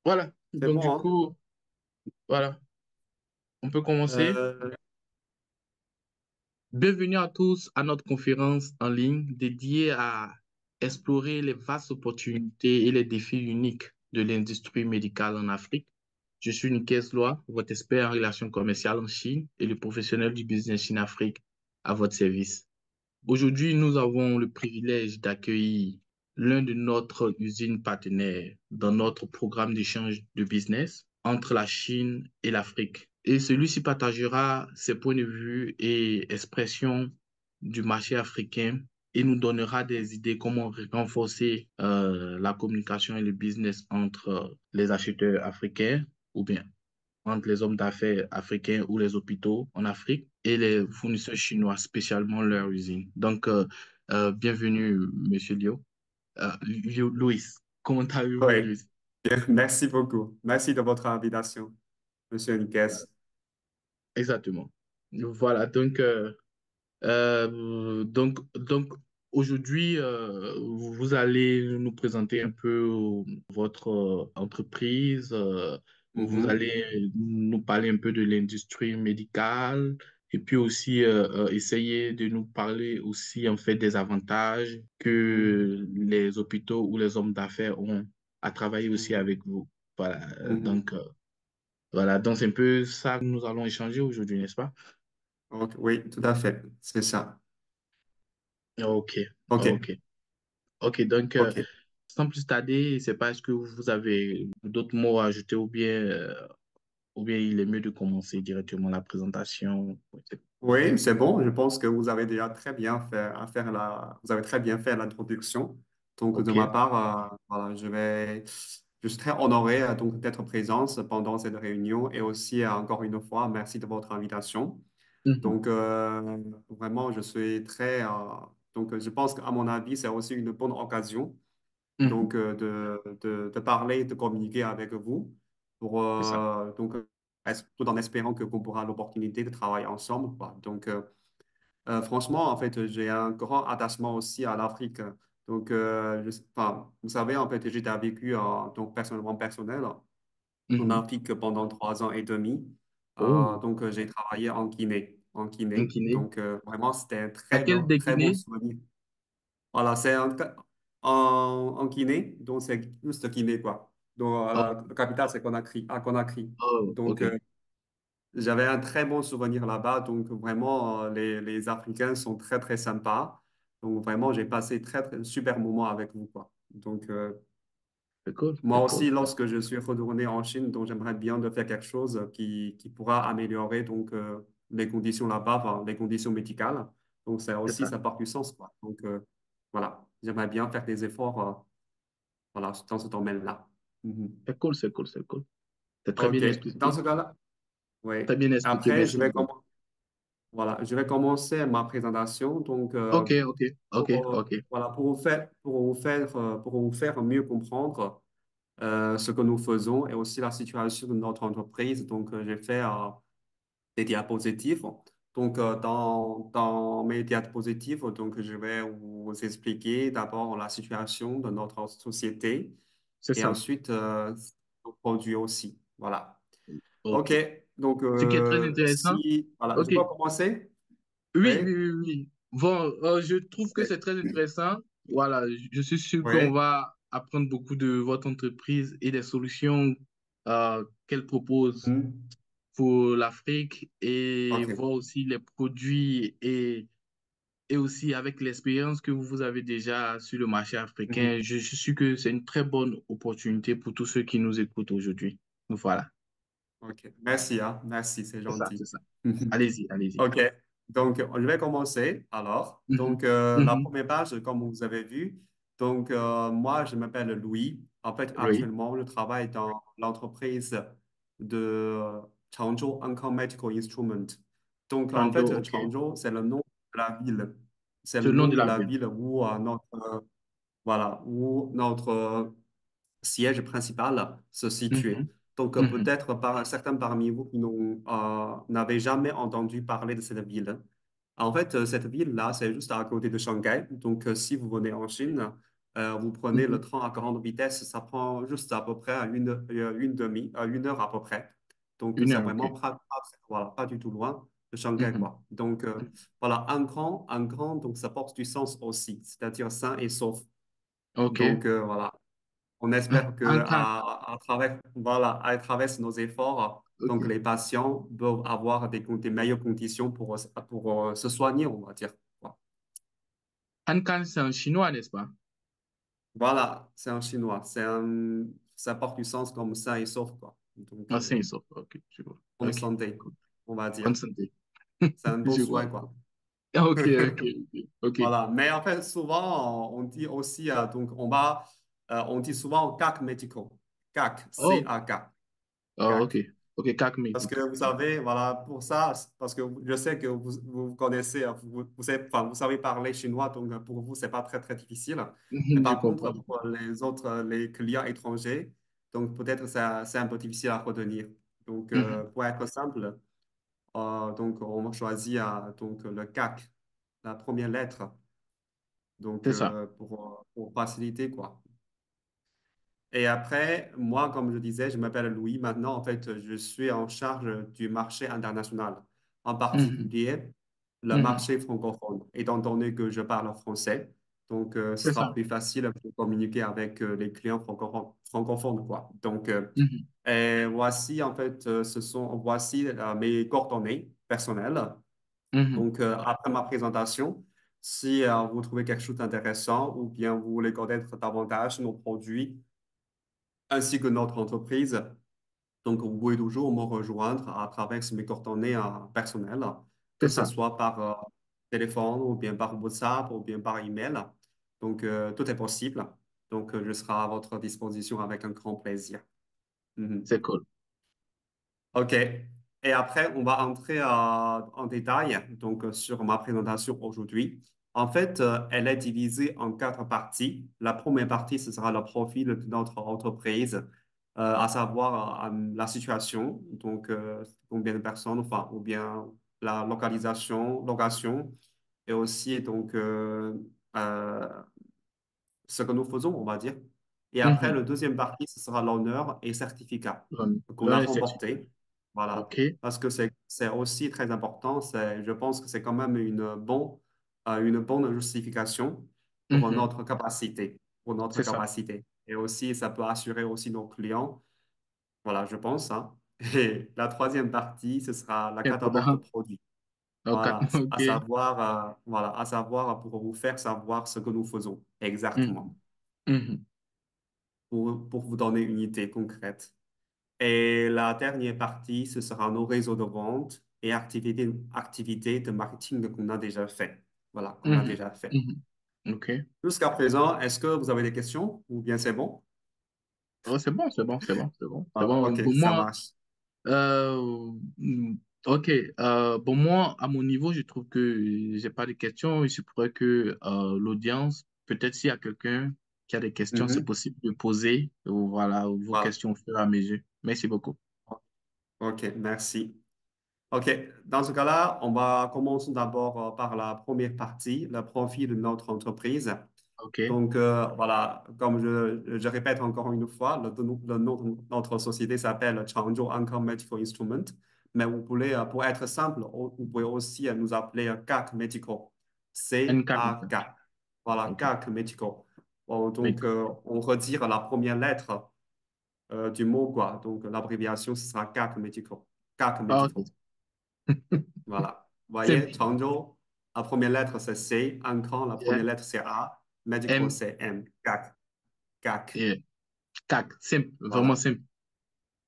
Voilà. C'est Donc, bon, du hein? coup, voilà. On peut commencer. Euh, Bienvenue à tous à notre conférence en ligne dédiée à explorer les vastes opportunités et les défis uniques de l'industrie médicale en Afrique. Je suis Nikes Loa, votre expert en relations commerciales en Chine et le professionnel du business Chine-Afrique à votre service. Aujourd'hui, nous avons le privilège d'accueillir l'un de notre usines partenaires dans notre programme d'échange de business entre la Chine et l'Afrique. Et celui-ci partagera ses points de vue et expressions du marché africain et nous donnera des idées comment renforcer la communication et le business entre les acheteurs africains ou bien entre les hommes d'affaires africains ou les hôpitaux en Afrique et les fournisseurs chinois, spécialement leur usine. Donc, bienvenue, Monsieur Liu. Louis, comment allez-vous, oui, Louis? bien, merci beaucoup. Merci de votre invitation, Monsieur Nikes. Exactement. Voilà, donc aujourd'hui, vous allez nous présenter un peu votre entreprise. Vous Mhm, allez nous parler un peu de l'industrie médicale et puis aussi essayer de nous parler aussi en fait des avantages mhm, que les hôpitaux ou les hommes d'affaires ont à travailler aussi mhm, avec vous. Voilà. mhm. Donc c'est un peu ça que nous allons échanger aujourd'hui, n'est-ce pas? Oui, tout à fait, c'est ça. Ok, OK, ok. Ok, donc, OK. sans plus tarder, je ne sais pas, est-ce que vous avez d'autres mots à ajouter ou bien il est mieux de commencer directement la présentation? Oui, c'est bon. Je pense que vous avez déjà très bien fait vous avez très bien fait l'introduction. Donc, de Ok. ma part, voilà, je suis très honoré donc d'être présent pendant cette réunion et aussi encore une fois, merci de votre invitation. Mhm, Donc, vraiment, je suis donc, je pense qu'à mon avis, c'est aussi une bonne occasion mhm, donc, de parler, de communiquer avec vous pour, c'est ça. tout en espérant que qu'on pourra l'opportunité de travailler ensemble, quoi. Donc, franchement, en fait, j'ai un grand attachement aussi à l'Afrique. Donc, enfin, vous savez, en fait, j'ai vécu donc personnel en Mhm. Afrique pendant 3 ans et demi. Oh, J'ai travaillé en Guinée. un Guinée. Donc, vraiment, c'était un Laquelle des très bon Guinées? souvenir. Voilà, en Guinée, donc c'est juste Guinée, quoi. Donc, Oh, la capitale, c'est Conakry, à Conakry. oh, Donc, ok. j'avais un très bon souvenir là-bas. Donc, vraiment, les Africains sont très, très sympas. Donc, vraiment, j'ai passé un super moment avec vous, quoi. Donc, C'est cool, moi c'est cool. aussi, lorsque je suis retourné en Chine, donc j'aimerais bien de faire quelque chose qui pourra améliorer donc les conditions là-bas, enfin, les conditions médicales. Donc ça C'est aussi, ça. ça part du sens, quoi. Donc voilà, j'aimerais bien faire des efforts voilà, dans ce domaine-là. Mhm. C'est cool, c'est cool, c'est cool. C'est très OK. bien Dans expliqué. ce cas-là, oui. Très bien expliqué, Après, merci. voilà, je vais commencer ma présentation. Donc Ok, ok, ok, ok. voilà, pour vous faire mieux comprendre. Ce que nous faisons et aussi la situation de notre entreprise. Donc, j'ai fait des diapositives. Donc, dans mes diapositives, donc, je vais vous expliquer d'abord la situation de notre société C'est et ça. ensuite nos produits aussi. Voilà. Ok. OK. Donc, Ce qui est très intéressant. si, voilà, je Ok. peux commencer? Oui, oui, Oui, oui, oui. Bon, je trouve que oui, c'est très intéressant. Voilà, je suis sûr qu'on oui. va apprendre beaucoup de votre entreprise et des solutions qu'elle propose Mhm. pour l'Afrique et OK. voir aussi les produits et aussi avec l'expérience que vous avez déjà sur le marché africain. Mhm. Je suis sûr que c'est une très bonne opportunité pour tous ceux qui nous écoutent aujourd'hui. Voilà, OK. Merci, hein. Merci, c'est c'est ça, c'est gentil. ça. Allez-y, allez-y. OK. Donc, je vais commencer alors. Mhm, Donc, la mhm. première page, comme vous avez vu, donc, moi, je m'appelle Louis. En fait, Oui, actuellement, je travaille dans l'entreprise de Changzhou Ancon Medical Instrument. Donc, en Chanjo, fait, ok. Changzhou, c'est le nom de la ville. C'est C'est le le nom nom de de la la ville. ville où voilà, où notre siège principal se situait. Mhm, Donc, mhm. peut-être certains parmi vous qui n'avaient jamais entendu parler de cette ville. En fait, cette ville-là, c'est juste à côté de Shanghai. Donc, si vous venez en Chine, vous prenez le Mhm. train à grande vitesse, ça prend juste à peu près une heure à peu près. Donc, Une c'est heure, ok. vraiment voilà, pas du tout loin de Shanghai, Mhm. quoi. Donc, voilà, un grand, donc ça porte du sens aussi, c'est-à-dire sain et sauf. Ok. Donc, voilà, on espère que En cas, à travers, voilà, à travers nos efforts, donc ok. les patients peuvent avoir des meilleures conditions pour se soigner, on va dire. Ankan, c'est en chinois, n'est-ce pas? Voilà, c'est un chinois. Ça porte du sens comme ça et sauf, quoi. Donc, Ah, c'est ça. Ok, je vois. bonne Ok, santé, cool. on va Bonne dire. santé. C'est un bon Je vois. soin, quoi. Ok, ok, ok. Ok. Voilà. Mais en fait, souvent, on dit aussi, donc, on dit souvent CAC médical. CAC, Oh, C-A-K. oh, ok. CAC. Ok, 4 Parce minutes. que vous savez, voilà, pour ça, parce que je sais que vous connaissez, vous savez parler chinois, donc pour vous, c'est pas très difficile. Mais Je par contre, comprends. pour les autres, les clients étrangers, donc peut-être ça, c'est un peu difficile à retenir. Donc, Mhm. pour être simple, donc on choisit donc le CAC, la première lettre, donc C'est ça. pour faciliter, quoi. Et après, moi, comme je disais, je m'appelle Louis. Maintenant, en fait, je suis en charge du marché international, en Mhm. particulier le Mhm. marché francophone, étant donné que je parle français. Donc, ce C'est ça. sera plus facile pour communiquer avec les clients francophones, quoi. Donc, Mhm. et voici, en fait, voici mes coordonnées personnelles. Mhm. Donc, après ma présentation, si vous trouvez quelque chose d'intéressant ou bien vous voulez connaître davantage nos produits, ainsi que notre entreprise. Donc, vous pouvez toujours me rejoindre à travers mes coordonnées personnelles, que C'est ce ça. soit par téléphone ou bien par WhatsApp ou bien par email. Donc, tout est possible. Donc, je serai à votre disposition avec un grand plaisir. Mhm. C'est cool. OK. Et après, on va entrer en détail donc, sur ma présentation aujourd'hui. En fait, elle est divisée en quatre parties. La première partie, ce sera le profil de notre entreprise, à savoir la situation, donc combien de personnes, enfin, ou bien la location, et aussi donc euh, ce que nous faisons, on va dire. Et après, Mhm. le deuxième partie, ce sera l'honneur et certificat qu'on a L'honneur certificat. remporté. Voilà. Ok. Parce que c'est aussi très important. Je pense que c'est quand même une bonne justification pour Mhm. notre capacité, pour notre C'est ça. capacité. Et aussi, ça peut assurer aussi nos clients. Voilà, je pense, hein. Et la troisième partie, ce sera la catalogue de Important. produits. Ok. Voilà, Ok. à savoir pour vous faire savoir ce que nous faisons Mhm. exactement, Mhm. pour vous donner une idée concrète. Et la dernière partie, ce sera nos réseaux de vente et activités de marketing qu'on a déjà fait. Voilà, qu'on a Mhm. déjà fait. Mhm. Ok. Jusqu'à présent, est-ce que vous avez des questions ou bien c'est bon? Oh, c'est bon, c'est bon, c'est bon, c'est bon. C'est Ah, bon. ok, Pour ça moi, marche. ok. Bon, moi, à mon niveau, je trouve que j'ai pas de questions. Il se pourrait que l'audience, peut-être s'il y a quelqu'un qui a des questions, c'est Mhm. possible de poser voilà, vos Voilà. questions au fur et à mesure. Merci beaucoup. Ok, merci. OK, dans ce cas-là, on va commencer d'abord par la première partie, le profil de notre entreprise. Ok. Donc, voilà, comme je répète encore une fois, le nom de notre société s'appelle Changzhou Anchor Medical Instrument, mais vous pouvez, pour être simple, vous pouvez aussi nous appeler CAC Medical, N4. C-A-K. Voilà, Ok. CAC Medical. Bon, donc, Médical. on retire la première lettre du mot, quoi. Donc, l'abréviation, ce sera CAC Medical. CAC Ah, Medical. ok. Voilà. Vous voyez, Simple. Changzhou, la première lettre c'est C, Ankang, la Yeah. première lettre c'est A, Medical M. c'est M, CAC, CAC. Yeah. CAC. Simple. Vraiment Voilà. simple.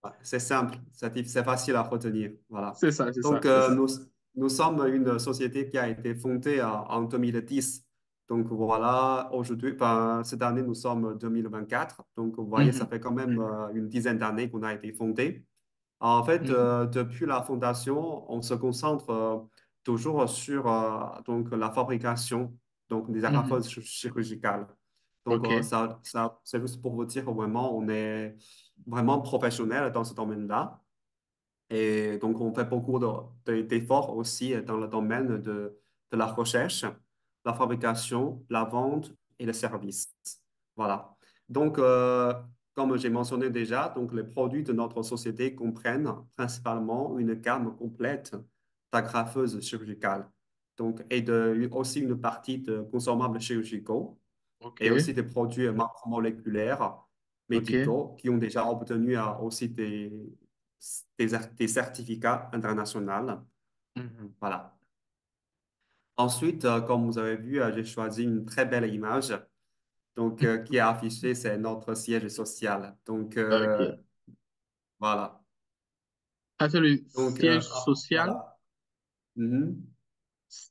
Ouais, c'est simple, c'est facile à retenir. Voilà. C'est ça, c'est ça, Donc, c'est ça. nous sommes une société qui a été fondée en 2010. Donc, voilà, aujourd'hui, ben, cette année, nous sommes 2024. Donc, vous voyez, ça Mhm. fait quand même une dizaine d'années qu'on a été fondé. En fait, Mhm. depuis la fondation, on se concentre toujours sur donc, la fabrication donc, des Mhm. appareils chirurgicales. Donc, Ok. c'est juste pour vous dire, vraiment, on est vraiment professionnel dans ce domaine-là. Et donc, on fait beaucoup d'efforts aussi dans le domaine de la recherche, la fabrication, la vente et le service. Voilà. Donc, comme j'ai mentionné déjà, donc les produits de notre société comprennent principalement une gamme complète d'agrafeuses chirurgicales. Donc, aussi une partie de consommables chirurgicaux Ok, et aussi des produits macromoléculaires ok. médicaux qui ont déjà obtenu aussi des certificats internationaux. Mhm. Voilà. Ensuite, comme vous avez vu, j'ai choisi une très belle image. Donc, qui est affichée, c'est notre siège social. Donc, Ok. voilà. Ah, c'est le Donc, siège social? voilà. Mhm.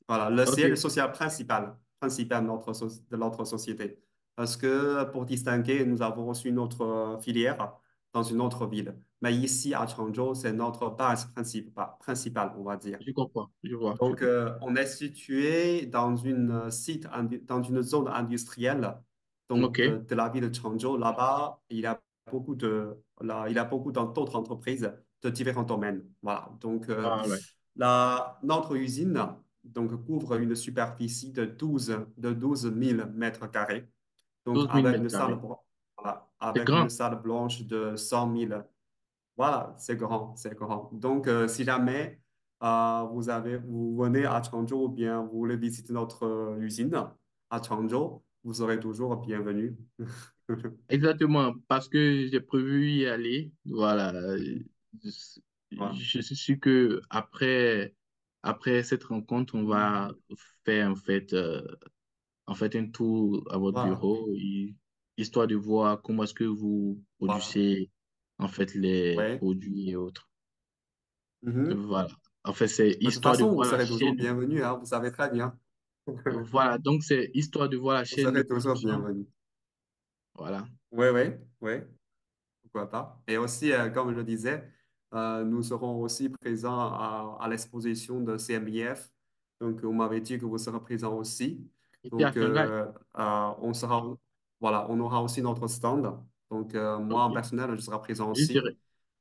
Voilà, le Ok, siège social principal de notre société. Parce que pour distinguer, nous avons aussi une autre filière dans une autre ville. Mais ici, à Changzhou, c'est notre base principale, on va dire. je comprends, je Donc, comprends. on est situé dans dans une zone industrielle Ok, donc de la ville de Changzhou. Là-bas, il y a beaucoup d'autres entreprises de différents domaines. Voilà. Donc, ah ouais. notre usine donc, couvre une superficie de 12 000 mètres carrés. Donc, 12 000 mètres carrés. voilà, C'est avec une grand. salle blanche de 100 000. Voilà, c'est grand, c'est grand. Donc, si jamais vous venez à Changzhou ou bien vous voulez visiter notre usine à Changzhou, vous serez toujours bienvenu. Exactement, parce que j'ai prévu y aller. Voilà. Je, Voilà. je suis sûr que après cette rencontre, on va faire en fait un tour à votre Voilà. bureau, histoire de voir comment est-ce que vous Voilà. produisez en fait les Ouais. produits et autres. Mhm. Voilà. En fait, c'est De toute histoire de façon, vous voir la serez toujours chaîne. bienvenu, hein, vous savez très bien. Voilà. Donc, c'est histoire de voir la Vous chaîne de serez toujours production. bienvenu. Voilà. Oui, oui, oui. Pourquoi pas. Et aussi, comme je disais, nous serons aussi présents à l'exposition de CMIF. Donc, on m'avait dit que vous serez présent aussi. Ici à Donc, Shanghai. voilà, on aura aussi notre stand. Donc, moi, en OK. personnel, je serai présent J'y aussi. serai.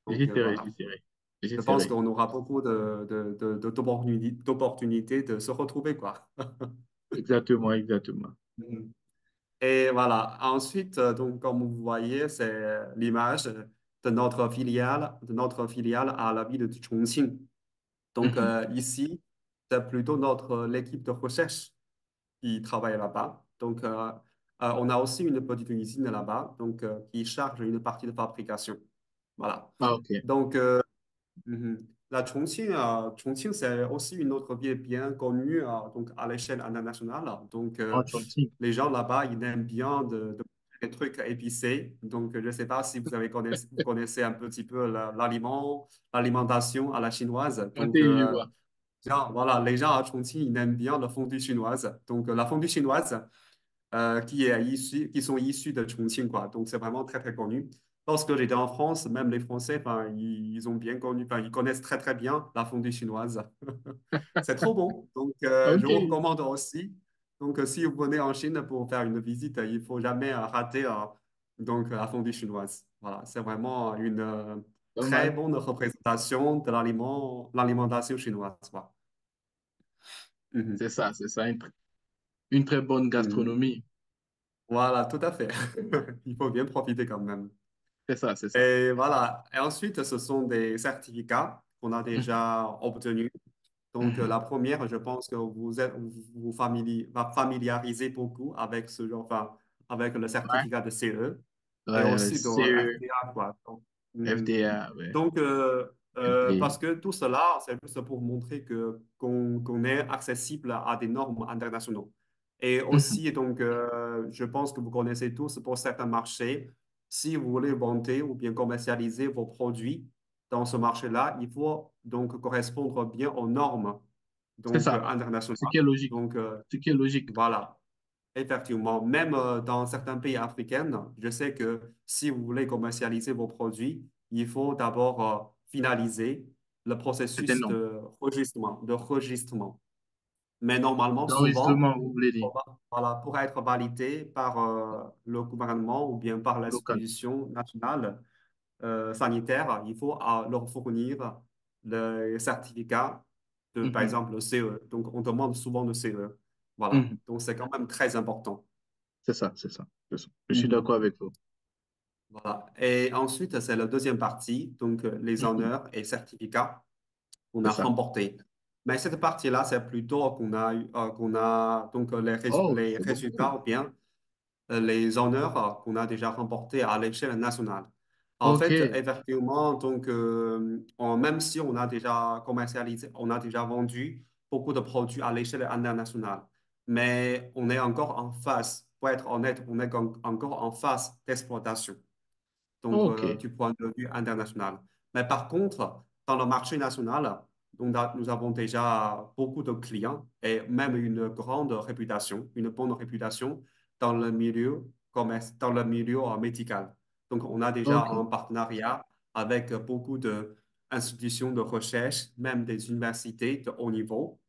Donc, J'y serai. J'y voilà. serai. J'y Je pense serai. qu'on aura beaucoup d'opportunités de se retrouver, quoi. Exactement, exactement. Mhm. Et voilà. Ensuite, donc, comme vous voyez, c'est l'image de notre filiale à la ville de Chongqing. Donc, Mhm. ici, c'est plutôt l'équipe de recherche qui travaille là-bas. Donc, on a aussi une petite usine là-bas, donc, qui charge une partie de fabrication. Voilà. Ah, OK. Donc, mhm. La Chongqing, c'est aussi une autre ville bien connue donc à l'échelle internationale. Donc, En Chongqing. les gens là-bas, ils aiment bien de manger des trucs épicés. Donc, je ne sais pas si vous connaissez un petit peu l'alimentation à la chinoise. Donc, Chongqing, je vois. voilà, les gens à Chongqing, ils aiment bien la fondue chinoise. Donc, la fondue chinoise, qui sont issus de Chongqing, quoi. Donc, c'est vraiment très, très connu. Lorsque j'étais en France, même les Français, enfin, ils ont bien connu, enfin, ils connaissent très, très bien la fondue chinoise. C'est trop bon. Donc, je vous OK. recommande aussi. Donc, si vous venez en Chine pour faire une visite, il faut jamais rater donc, la fondue chinoise. Voilà, c'est vraiment une Pas très mal. bonne représentation de l'alimentation chinoise, quoi. Mhm. C'est ça, c'est ça. Une très bonne Mhm. gastronomie. Voilà, tout à fait. Il faut bien profiter quand même. C'est ça, c'est ça. Et voilà. Et ensuite, ce sont des certificats qu'on a Mhm. déjà obtenus. Donc, Mhm. la première, je pense que familiarisez beaucoup avec enfin, avec le Ouais. certificat de CE et Ouais, aussi de CE, FDA, quoi. Donc, mhm. FDA, ouais. Donc, FDA. parce que tout cela, c'est juste pour montrer qu'on est accessible à des normes internationaux. Et Mhm. aussi, donc, je pense que vous connaissez tous pour certains marchés, si vous voulez vanter ou bien commercialiser vos produits dans ce marché-là, il faut donc correspondre bien aux normes C'est donc, ça. Ce internationales. qui est logique. Donc, Ce qui est logique. voilà. Effectivement, même dans certains pays africains, je sais que si vous voulez commercialiser vos produits, il faut d'abord finaliser le C'est processus énorme. de registrement. Mais normalement, souvent, L'enregistrement, vous voulez dire, voilà, pour être validé par le gouvernement ou bien par local. l'institution nationale sanitaire, il faut leur fournir le certificat de, par Mhm. exemple, le CE. Donc, on demande souvent le CE. Voilà. Mhm. Donc, c'est quand même très important. c'est ça, c'est ça, c'est ça. Je suis Mhm. d'accord avec vous. Voilà. Et ensuite, c'est la deuxième partie, donc les Mhm. honneurs et certificats qu'on C'est a ça. remportés. Mais cette partie-là, c'est plutôt qu'on a donc Oh, les c'est beaucoup. résultats ou bien les honneurs qu'on a déjà remportés à l'échelle nationale. En Ok, fait, effectivement, donc, même si on a déjà commercialisé, on a déjà vendu beaucoup de produits à l'échelle internationale, mais on est encore en phase, pour être honnête, on est encore en phase d'exploitation donc ok, du point de vue international. Mais par contre, dans le marché national, donc, nous avons déjà beaucoup de clients et même une grande réputation, une bonne réputation dans le milieu dans le milieu médical. Donc, on a déjà ok, un partenariat avec beaucoup d'institutions de recherche, même des universités de haut niveau.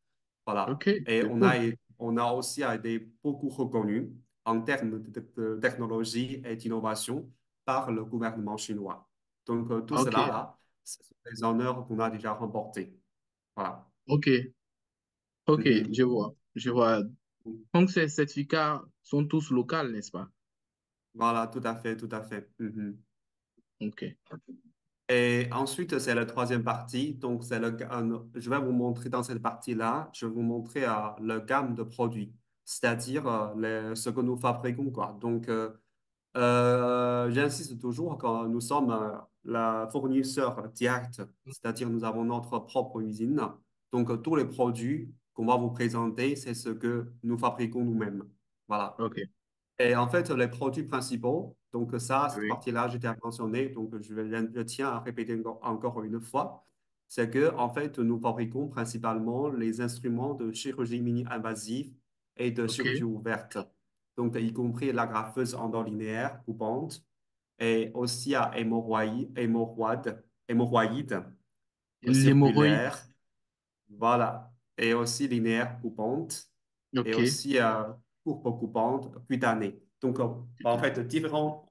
Voilà. ok, Et c'est cool. on a aussi été beaucoup reconnus en termes de technologie et d'innovation par le gouvernement chinois. Donc, tout Ok, cela, là, ce sont des honneurs qu'on a déjà remportés. Voilà. ok, ok, Mhm. je vois, je vois. Donc, ces certificats sont tous locaux, n'est-ce pas? Voilà, tout à fait, tout à fait. Mhm. Ok, Et ensuite, c'est la troisième partie. Donc, je vais vous montrer dans cette partie-là, je vais vous montrer la gamme de produits, c'est-à-dire ce que nous fabriquons, quoi. Donc, j'insiste toujours quand nous sommes la fournisseur direct, c'est-à-dire nous avons notre propre usine. Donc, tous les produits qu'on va vous présenter, c'est ce que nous fabriquons nous-mêmes. Voilà. ok, Et en fait, les produits principaux, donc ça, cette oui, partie-là, j'étais à mentionner, donc je tiens à répéter encore une fois, c'est que en fait, nous fabriquons principalement les instruments de chirurgie mini-invasive et de ok. chirurgie ouverte, donc y compris la graffeuse endolinéaire coupante et aussi à hémorroïdes L'hémorroïde, circulaires, voilà, et aussi linéaire coupante et ok. aussi courbe coupante cutanée. Donc, en fait,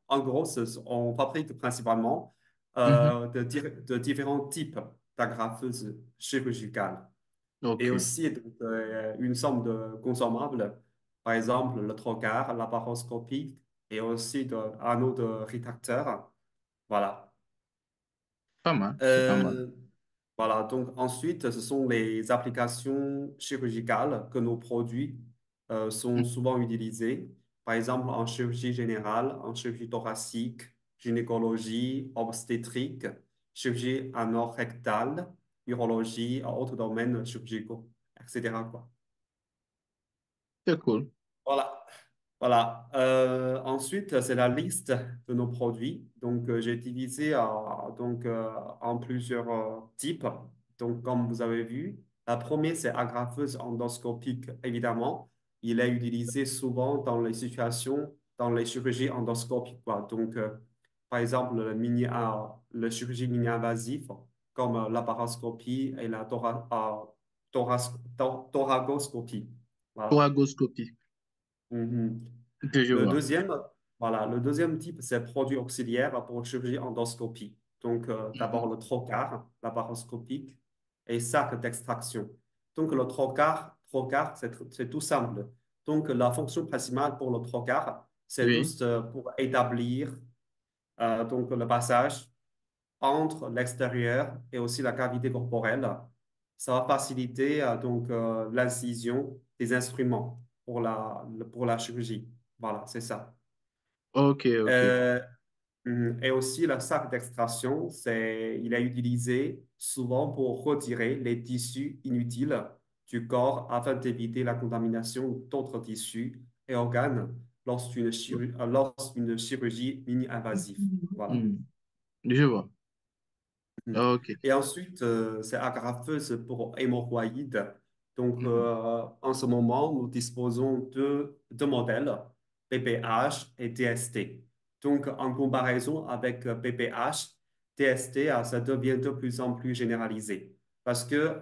en gros, on fabrique principalement Mhm. de différents types d'agrafeuses chirurgicales et Ok, aussi donc, une somme de consommables, par exemple le trocar, la paroscopie et aussi de anneaux de rétracteur. Voilà. pas mal, c'est pas mal. Euh, voilà, donc ensuite, ce sont les applications chirurgicales que nos produits sont Mhm. souvent utilisés. Par exemple, en chirurgie générale, en chirurgie thoracique, gynécologie, obstétrique, chirurgie anorectale, urologie, autres domaines chirurgicaux, etc., quoi. C'est cool. Voilà. Voilà. Ensuite, c'est la liste de nos produits. Donc, j'ai divisé en plusieurs types. Donc, comme vous avez vu, la première, c'est agrafeuse endoscopique, évidemment. Il est utilisé souvent dans les situations, dans les chirurgies endoscopiques, quoi. Donc, par exemple, le chirurgie mini-invasive, comme la paroscopie et la thoracoscopie. Voilà. Toragoscopie, Mhm. je Le vois. deuxième, le deuxième type, c'est produit auxiliaire pour chirurgie endoscopie. Donc, d'abord Mhm. le trocar laparoscopique et sac d'extraction. Donc, le trocar, c'est tout simple. Donc, la fonction principale pour le trocar, c'est Oui, juste pour établir donc, le passage entre l'extérieur et aussi la cavité corporelle. Ça va faciliter l'incision des instruments pour la chirurgie. Voilà, c'est ça. ok, ok. Euh, et aussi, le sac d'extraction, il est utilisé souvent pour retirer les tissus inutiles du corps afin d'éviter la contamination d'autres tissus et organes lorsqu'une chirurgie mini-invasive. Voilà. Mhm. Je vois. Mhm. Ok. Et ensuite, c'est agrafeuse pour hémorroïdes. Donc, Mhm. en ce moment, nous disposons de deux modèles, PPH et TST. Donc, en comparaison avec PPH, TST, ça devient de plus en plus généralisé. Parce que,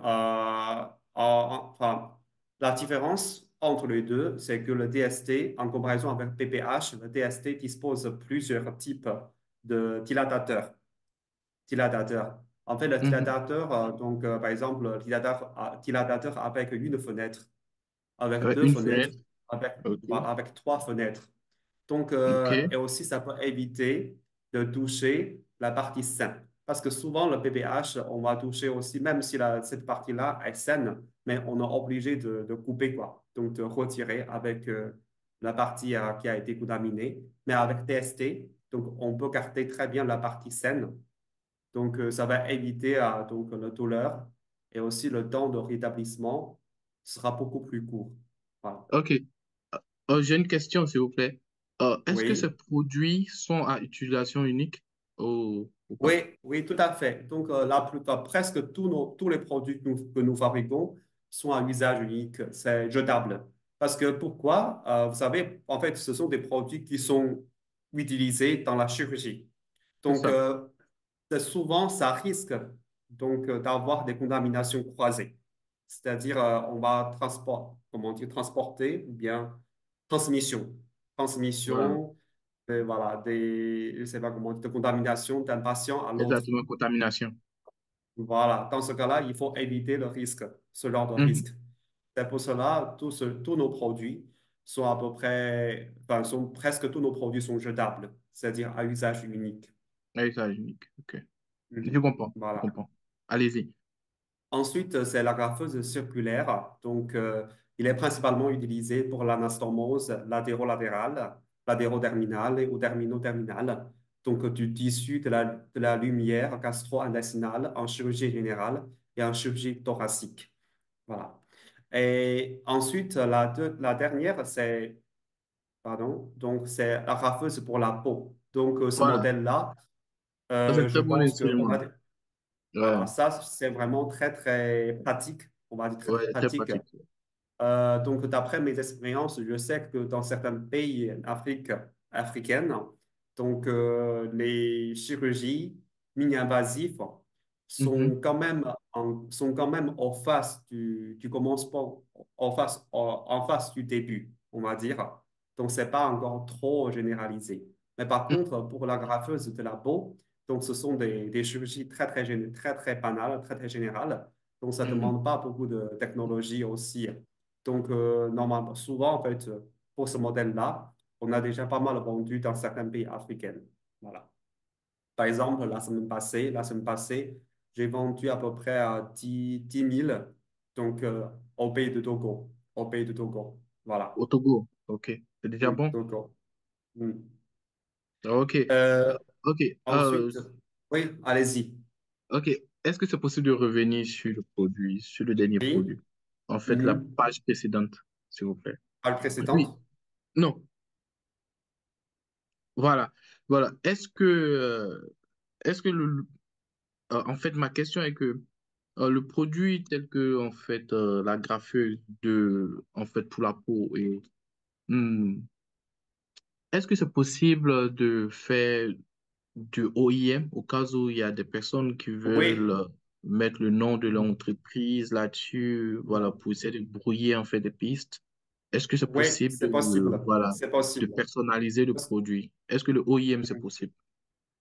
enfin, la différence entre les deux, c'est que le TST, en comparaison avec PPH, le TST dispose plusieurs types de dilatateurs. En fait, le Mhm. dilatateur, par exemple, le dilatateur avec une fenêtre, avec deux Une fenêtres, fenêtre. Ok. avec trois fenêtres. Donc, OK. et aussi, ça peut éviter de toucher la partie saine. Parce que souvent, le BPH, on va toucher aussi, même si cette partie-là est saine, mais on est obligé de couper, quoi. Donc, de retirer avec la partie qui a été contaminée. Mais avec TST, donc, on peut garder très bien la partie saine. Donc, ça va éviter donc, la douleur et aussi le temps de rétablissement sera beaucoup plus court. Voilà. OK. J'ai une question, s'il vous plaît. Est-ce que ces Oui. produits sont à utilisation unique ou Oui, pas? oui, tout à fait. Donc, la plupart, presque tous les produits que nous fabriquons sont à usage unique, c'est jetable. Parce que pourquoi? Vous savez, en fait, ce sont des produits qui sont utilisés dans la chirurgie. C'est Donc, ça. souvent, ça risque donc d'avoir des contaminations croisées. C'est-à-dire, on va comment dire, transporter ou bien transmission. Voilà. Transmission voilà, je sais pas comment, de contamination d'un patient à l'autre. Exactement, contamination. Voilà, dans ce cas-là, il faut éviter le risque, ce genre de Mhm. risque. C'est pour cela, tous nos produits sont à peu près, enfin, presque tous nos produits sont jetables, c'est-à-dire à usage unique. À usage unique. OK. Je Mhm. comprends. Je Voilà. comprends. Allez-y. Ensuite, c'est la graffeuse circulaire. Donc, il est principalement utilisé pour l'anastomose latérale, latéroderminale ou termino-terminale. Donc, du tissu de la lumière gastro-intestinale en chirurgie générale et en chirurgie thoracique. Voilà. Et ensuite, la dernière, pardon, donc c'est la graffeuse pour la peau. Donc, ce Voilà. modèle-là, Ça, c'est un je très bon pense qu'on instrument. a, Ouais. voilà, ça, c'est vraiment très, très pratique. On va dire très, très Ouais, très pratique. pratique. Donc, d'après mes expériences, je sais que dans certains pays africaines, donc, les chirurgies mini-invasives Mhm. sont quand même en face du commencement, en face du début, on va dire. Donc, c'est pas encore trop généralisé. Mais par Mhm. contre, pour la graffeuse de la peau, donc, ce sont des chirurgies très, très banales, très, très générales. Donc, ça ne Mhm. demande pas beaucoup de technologie aussi. Donc, normalement, souvent, en fait, pour ce modèle-là, on a déjà pas mal vendu dans certains pays africains. Voilà. Par exemple, la semaine passée, j'ai vendu à peu près à 10 000 donc, au pays de Togo. Au pays de Togo. Voilà. Au Togo. OK. C'est déjà Oui, bon. Togo. Mm. OK. Euh, OK. ensuite, oui, allez-y. OK. Est-ce que c'est possible de revenir sur le produit, sur le dernier Oui. produit? En fait, la Mhm. page précédente, s'il vous plaît. Page Oui. précédente. Non. Voilà. Voilà. Est-ce que en fait, ma question est que le produit tel que, en fait, la graffeuse en fait, pour la peau hmm, est-ce que c'est possible de faire du OIM au cas où il y a des personnes qui veulent Oui. mettre le nom de leur entreprise là-dessus, voilà, pour essayer de brouiller en fait des pistes. Est-ce que c'est Oui, possible c'est possible. voilà, C'est de possible. personnaliser le produit? Est-ce que le OIM c'est possible?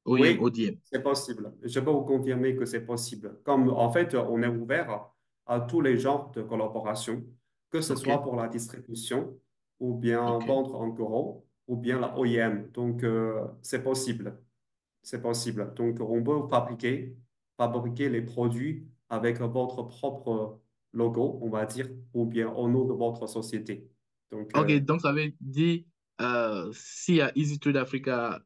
OIM, Oui, ODM. c'est possible. Je peux vous confirmer que c'est possible. Comme en fait, on est ouvert à tous les genres de collaboration, que ce Ok, soit pour la distribution ou bien ok. vendre en gros ou bien la OEM. Donc, c'est possible. C'est possible. Donc, on peut fabriquer les produits avec votre propre logo, on va dire, ou bien au nom de votre société. Donc, Ok, donc ça veut dire, si à Easy Trade Africa,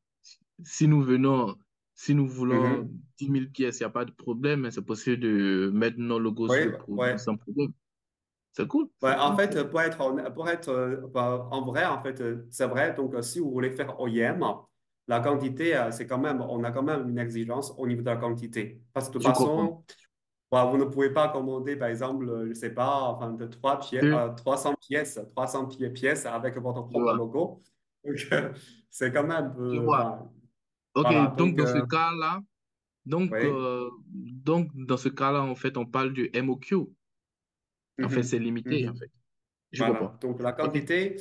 si nous venons, si nous voulons mhm. 10 000 pièces, il n'y a pas de problème, mais c'est possible de mettre nos logos Oui, sur le produit ouais. sans problème. C'est cool, Ouais, c'est en cool. fait, pour être bah, en vrai, en fait, c'est vrai. Donc, si vous voulez faire OEM, la quantité, c'est quand même, on a quand même une exigence au niveau de la quantité. Parce que de toute Je comprends. façon, bah, vous ne pouvez pas commander, par exemple, je sais pas, enfin, de 300 pièces, 300 pièces avec votre Je propre vois. logo. Donc, c'est quand même, Je vois. enfin, Ok, voilà. donc Donc, dans ce cas-là, oui. donc dans ce cas-là, en fait, on parle du MOQ. En fait, c'est Mhm, limité, en mhm. fait. Je comprends. Voilà, donc la Ok, quantité,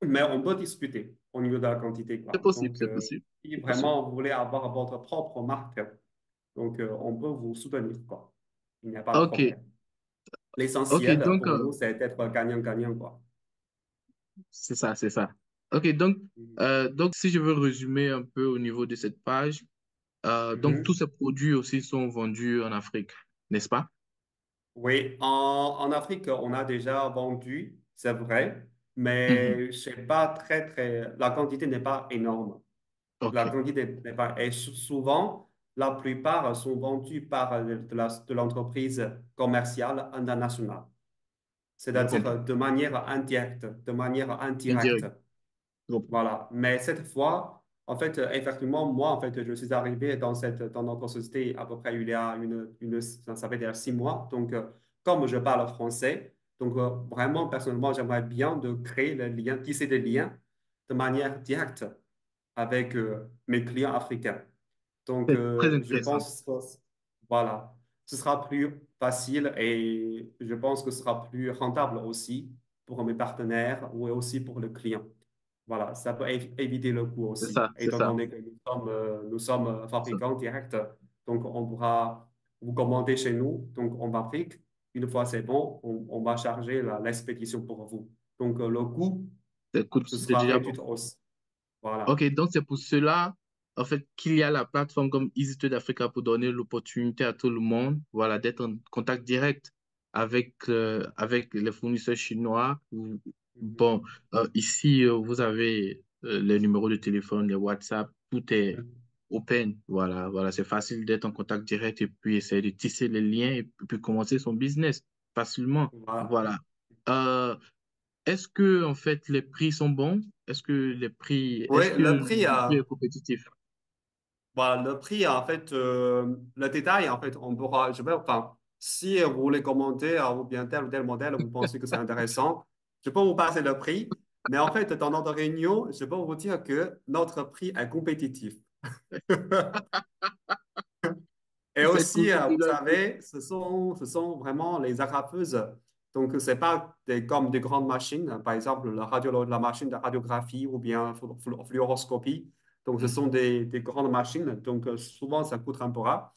mais on peut discuter au niveau de la quantité, c'est quoi. possible, Donc, c'est possible. si C'est possible. vraiment vous voulez avoir votre propre marque, donc on peut vous soutenir, quoi. Il n'y a pas de Ok, problème. ok, L'essentiel donc pour nous, c'est d'être gagnant-gagnant, quoi. c'est ça, c'est ça. Ok, donc si je veux résumer un peu au niveau de cette page, donc tous Mhm. ces produits aussi sont vendus en Afrique, n'est-ce pas? Oui, en Afrique, on a déjà vendu, c'est vrai, Mhm. mais c'est pas la quantité n'est pas énorme. La Ok, quantité n'est pas, et souvent, la plupart sont vendus par de l'entreprise commerciale internationale, je c'est-à-dire comprends. de manière indirecte, de manière indirecte. Indirect, je comprends. Voilà. Mais cette fois, en fait, effectivement, moi, en fait, je suis arrivé dans notre société à peu près il y a ça fait déjà 6 mois. Donc, comme je parle français, donc vraiment, personnellement, j'aimerais bien de créer le lien, tisser des liens de manière directe avec mes clients africains. Donc, C'est très je intéressant. pense que, voilà, ce sera plus facile et je pense que ce sera plus rentable aussi pour mes partenaires ou aussi pour le client. Voilà, ça peut éviter le coût C'est aussi, ça, c'est étant ça. donné que nous sommes C'est ça. fabricants directs. Donc, on pourra vous commander chez nous, donc on fabrique. Une fois c'est bon, on va charger l'expédition pour vous. Donc, le coût, Écoute, ce c'est sera déjà réduit bon. aussi. Ok, Voilà. donc c'est pour cela, en fait, qu'il y a la plateforme comme Easy Trade Africa pour donner l'opportunité à tout le monde, voilà, d'être en contact direct avec les fournisseurs chinois. Mhm. Bon, ici, vous avez les numéros de téléphone, les WhatsApp, tout est Mhm. open. Voilà, voilà, c'est facile d'être en contact direct et puis essayer de tisser les liens et puis commencer son business facilement. Voilà. Voilà. Euh, est-ce que, en fait, les prix sont bons? Oui, Est-ce que le le prix, prix est compétitif? voilà, le prix, en fait, le détail, en fait, on pourra, enfin, si vous voulez commenter ou bien tel ou tel modèle, vous pensez que c'est intéressant, je peux vous passer le prix, mais en fait, dans notre réunion, je peux vous dire que notre prix est compétitif. Et C'est aussi, cool, c'est vous déjà cool. savez, ce sont vraiment les agrafeuses. Donc, c'est pas comme des grandes machines, par exemple la machine de radiographie ou bien fluoroscopie. Donc, ce sont Mhm. des grandes machines. Donc, souvent, ça coûte un peu rare.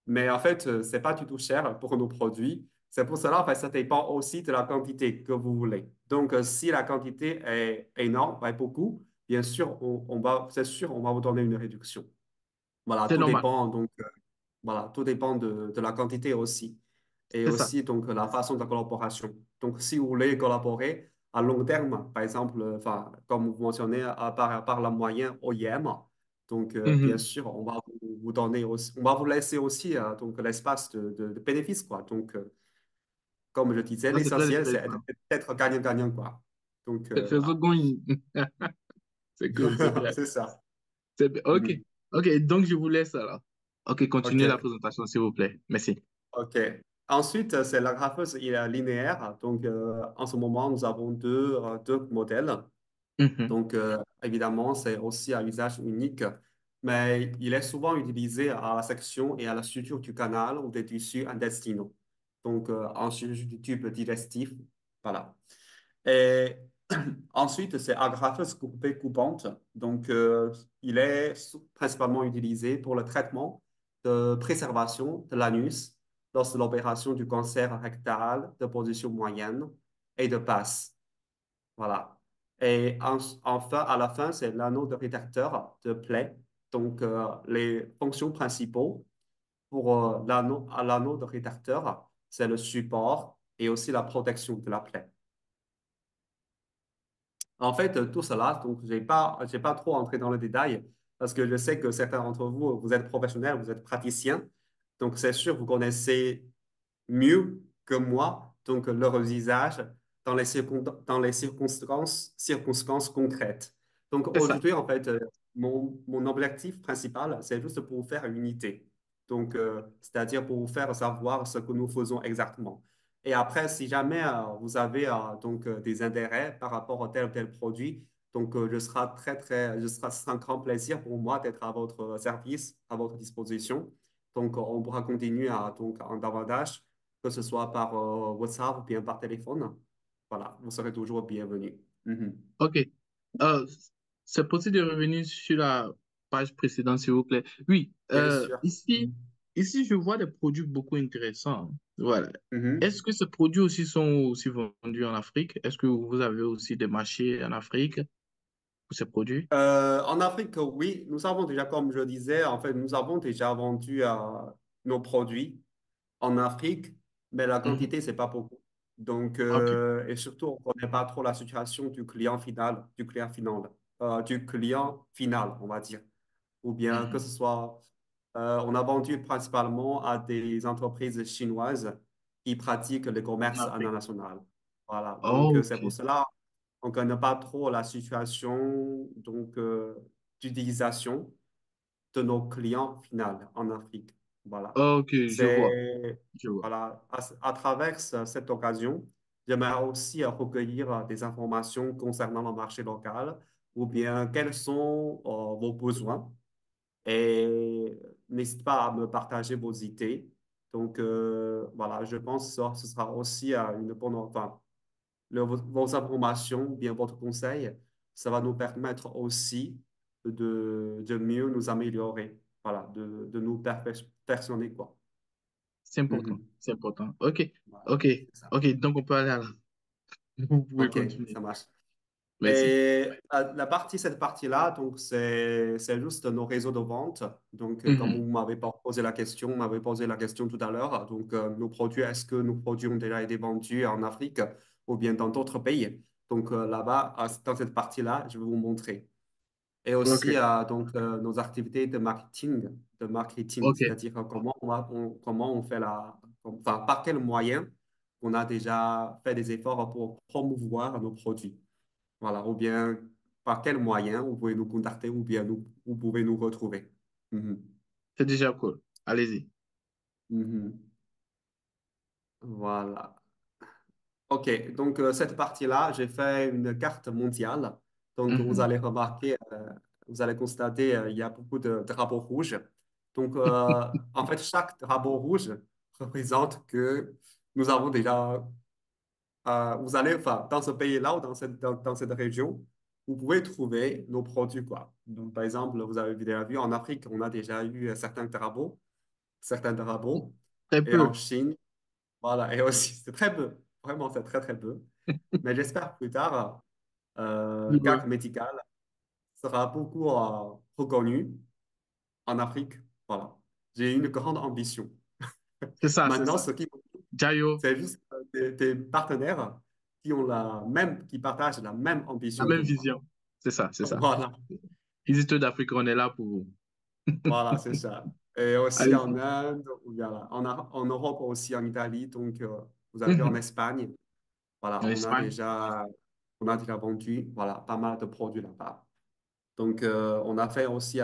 Mais en fait, c'est pas du tout cher pour nos produits. C'est pour cela, en fait, ça dépend aussi de la quantité que vous voulez. Donc, si la quantité est énorme, ouais, beaucoup, bien sûr, c'est sûr, on va vous donner une réduction. Voilà, C'est tout normal, dépend. Donc, voilà, tout dépend de la quantité aussi. Et c'est ça. aussi, donc, la façon de collaboration. Donc, si vous voulez collaborer à long terme, par exemple, enfin, comme vous mentionnez, par la moyenne OIM, donc, bien Mhm. sûr, on va vous donner aussi, on va vous laisser aussi, donc, l'espace de bénéfice, quoi. Donc, comme je disais, Ça, c'est très l'essentiel, c'est intéressant. être gagnant-gagnant, quoi. Donc, Faisons voilà. donc c'est cool, c'est clair. C'est ça. Ok, Mhm. ok, donc je vous laisse alors. Ok, continuez la OK. présentation, s'il vous plaît. Merci. OK. Ensuite, c'est la grapheuse il est linéaire. Donc, en ce moment, nous avons deux modèles. Mhm. Donc, évidemment, c'est aussi un usage unique, mais il est souvent utilisé à la section et à la suture du canal ou des tissus intestinaux. Donc, en chirurgie du tube digestif. Voilà. Et ensuite, c'est agrafeuse coupée coupante. Donc, il est principalement utilisé pour le traitement de préservation de l'anus lors de l'opération du cancer rectal de position moyenne et de passe. Voilà. Et enfin, à la fin, c'est l'anneau de rétracteur de plaie. Donc, les fonctions principaux pour l'anneau de rétracteur, c'est le support et aussi la protection de la plaie. En fait, tout cela, donc, j'ai pas trop entré dans le détail parce que je sais que certains d'entre vous, vous êtes professionnels, vous êtes praticiens. Donc, c'est sûr, vous connaissez mieux que moi, donc, leur usage dans les circonstances concrètes. Donc, C'est ça. aujourd'hui, en fait, mon objectif principal, c'est juste pour vous faire une idée. Donc, c'est-à-dire pour vous faire savoir ce que nous faisons exactement. Et après, si jamais vous avez donc des intérêts par rapport à tel ou tel produit, donc ce sera un grand plaisir pour moi d'être à votre service, à votre disposition. Donc, on pourra continuer donc en davantage, que ce soit par WhatsApp ou bien par téléphone. Voilà, vous serez toujours bienvenus. Mhm. Ok. Euh, c'est possible de revenir sur la page précédente, s'il vous plaît. Oui, Bien sûr. ici, je vois des produits beaucoup intéressants. Voilà. Mhm. Est-ce que ces produits aussi sont aussi vendus en Afrique? Est-ce que vous avez aussi des marchés en Afrique? pour ces produits? En Afrique, oui, nous avons déjà, comme je disais, en fait, nous avons déjà vendu nos produits en Afrique, mais la Mhm. quantité, c'est pas beaucoup. Donc, Ok. et surtout, on ne connaît pas trop la situation du client final, on va dire. Ou bien que Mhm. ce soit, on a vendu principalement à des entreprises chinoises qui pratiquent le En commerce Afrique. international. Voilà. Donc, Oh, c'est ok. pour cela on ne connaît pas trop la situation d'utilisation de nos clients finaux en Afrique. Voilà. Ok, je vois. C'est Je vois. voilà, à travers cette occasion, j'aimerais aussi recueillir des informations concernant le marché local ou bien quels sont vos besoins et n'hésitez pas à me partager vos idées. Donc, voilà, je pense que ce sera aussi une bonne, enfin, vos informations, ou bien votre conseil, ça va nous permettre aussi de mieux nous améliorer, voilà, de nous perfectionner, quoi. C'est important. Mhm. C'est important. Ok. Voilà, Ok. c'est ça. Ok. Donc, on peut aller à la... Vous pouvez OK, continuer. ça marche. Merci. Et cette partie-là, donc c'est juste nos réseaux de vente. Donc, comme vous Mhm. m'avez pas posé la question, vous m'avez posé la question tout à l'heure. Donc, nos produits, est-ce que nos produits ont déjà été vendus en Afrique ou bien dans d'autres pays? Donc, là-bas, dans cette partie-là, je vais vous montrer. Et aussi, Ok. nos activités de marketing, Ok. c'est-à-dire comment on fait enfin, par quels moyens on a déjà fait des efforts pour promouvoir nos produits. Voilà, ou bien par quels moyens vous pouvez nous contacter ou bien vous pouvez nous retrouver. Mhm. C'est déjà cool. Allez-y. Mhm. Voilà. OK, donc cette partie-là, j'ai fait une carte mondiale. Donc vous Mhm. allez remarquer, vous allez constater, il y a beaucoup de drapeaux rouges. Donc en fait, chaque drapeau rouge représente que nous avons déjà, vous allez, enfin, dans ce pays-là ou dans cette région, vous pouvez trouver nos produits, quoi. Donc par exemple, vous avez déjà vu en Afrique, on a déjà eu certains drapeaux, Très et en peu. Chine, voilà, et aussi, c'est très peu, vraiment, c'est très, très peu. Mais j'espère plus tard, Ouais. GAC Médical sera beaucoup reconnu en Afrique. Voilà. J'ai une grande ambition. C'est ça, c'est Maintenant, ça. ce qui Jayo, c'est juste des partenaires qui partagent la même la ambition que même moi. vision. C'est ça, c'est ça. Voilà, Visiteurs d'Afrique, on est là pour vous. voilà, c'est ça. Et aussi en Allez-y. Inde, voilà, en Europe aussi, en Italie. Donc, vous avez vu en Mhm. Espagne, voilà, En Espagne. on a déjà vendu, voilà, pas mal de produits là-bas. Donc, on a fait aussi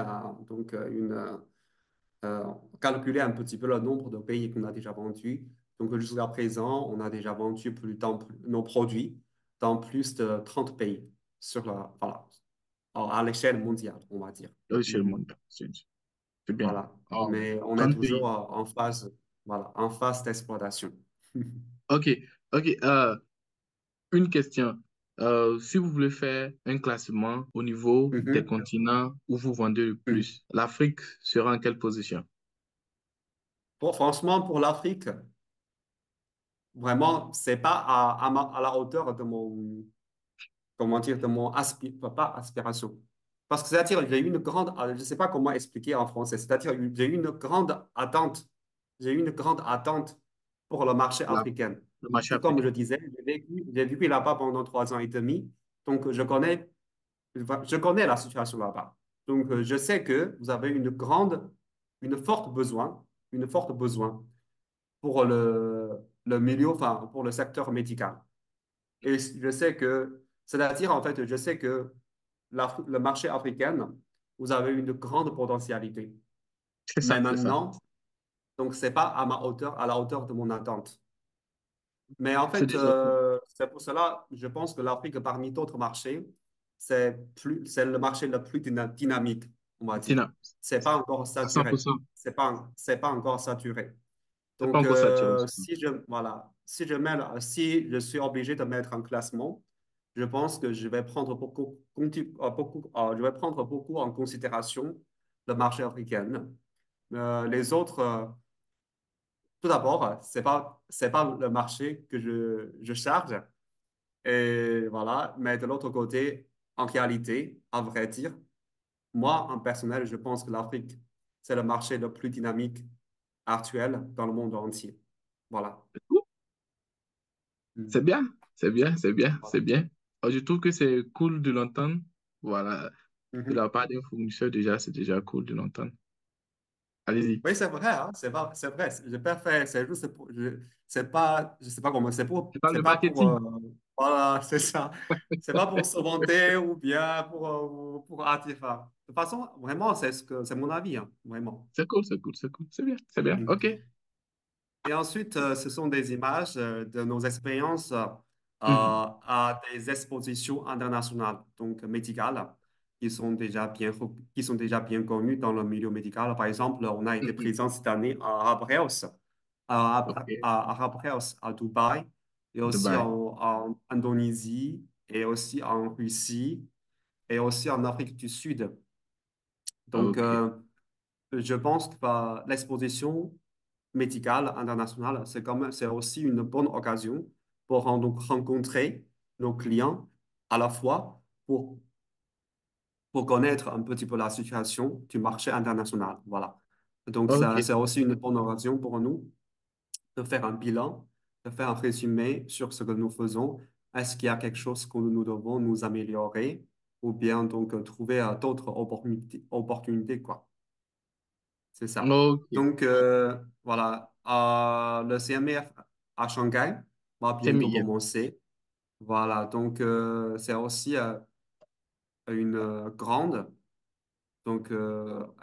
euh, calculer un petit peu le nombre de pays qu'on a déjà vendus. Donc, jusqu'à présent, on a déjà vendu nos produits dans plus de 30 pays voilà, à l'échelle mondiale, on va dire. Chez le Mhm. monde. C'est bien. Voilà. Oh, Mais on est 30 toujours pays. en phase d'exploitation. OK. OK. Une question. Si vous voulez faire un classement au niveau des Mhm. continents où vous vendez le Mhm. plus, l'Afrique sera en quelle position? Franchement, pour l'Afrique, vraiment, c'est pas à la hauteur de comment dire, pas aspiration. Parce que c'est-à-dire, j'ai eu une grande, je ne sais pas comment expliquer en français, c'est-à-dire, j'ai eu une grande attente, j'ai eu une grande attente pour le marché La- africain. le marché Et comme je africain. disais, j'ai vécu là-bas pendant 3 ans et demi, donc je connais la situation là-bas. Donc, je sais que vous avez une forte une forte besoin pour le milieu, enfin, pour le secteur médical. Et je sais c'est-à-dire, en fait, je sais que le marché africain, vous avez une grande potentialité. C'est Mais ça, c'est ça. maintenant, donc, c'est pas à la hauteur de mon attente. Mais en C'est fait, déjà cool. c'est pour cela, je pense que l'Afrique, parmi d'autres marchés, c'est le marché le plus dynamique, on va dire. Tina, C'est pas encore à cent pour saturé. cent. C'est pas encore saturé. C'est pas Donc, encore saturé. si je suis obligé de mettre un classement, je pense que je vais prendre je vais prendre beaucoup en considération le marché africain. Les autres, tout d'abord, c'est pas le marché que je charge. Et voilà. Mais de l'autre côté, en réalité, à vrai dire, moi, en personnel, je pense que l'Afrique, c'est le marché le plus dynamique actuel dans le monde entier. Voilà. C'est Mhm. bien, c'est bien, c'est bien, c'est Voilà. bien. Je trouve que c'est cool de l'entendre. Voilà, de Mhm. la part d'un fournisseur, déjà, c'est déjà cool de l'entendre. Allez-y. Oui, c'est vrai, hein, c'est vrai. J'ai pas fait, c'est juste pour, c'est pas, je sais pas comment, C'est dans c'est le pas pour, marketing. voilà, c'est ça. C'est pas pour se vanter ou bien pour attirer. Enfin, de toute façon, vraiment, c'est mon avis, hein, vraiment. C'est cool, c'est cool, c'est cool. C'est bien, c'est bien. OK. Et ensuite, ce sont des images de nos expériences Mhm. à des expositions internationales, donc médicales, qui sont déjà bien connues dans le milieu médical. Par exemple, on a été Mhm. présent cette année à Arab House, OK. à Arab House à Dubaï, et aussi Dubaï. en Indonésie, et aussi en Russie, et aussi en Afrique du Sud. Donc, OK. je pense que l'exposition médicale internationale, c'est aussi une bonne occasion pour donc rencontrer nos clients à la fois pour connaître un petit peu la situation du marché international. Voilà. Donc, ça, OK. c'est aussi une bonne occasion pour nous de faire un bilan, de faire un résumé sur ce que nous faisons. Est-ce qu'il y a quelque chose que nous devons nous améliorer ou bien donc trouver d'autres opportunités, quoi. C'est ça. OK. Donc, voilà, le CMF à Shanghai va C'est bientôt meilleur. commencer. Voilà, donc c'est aussi une grande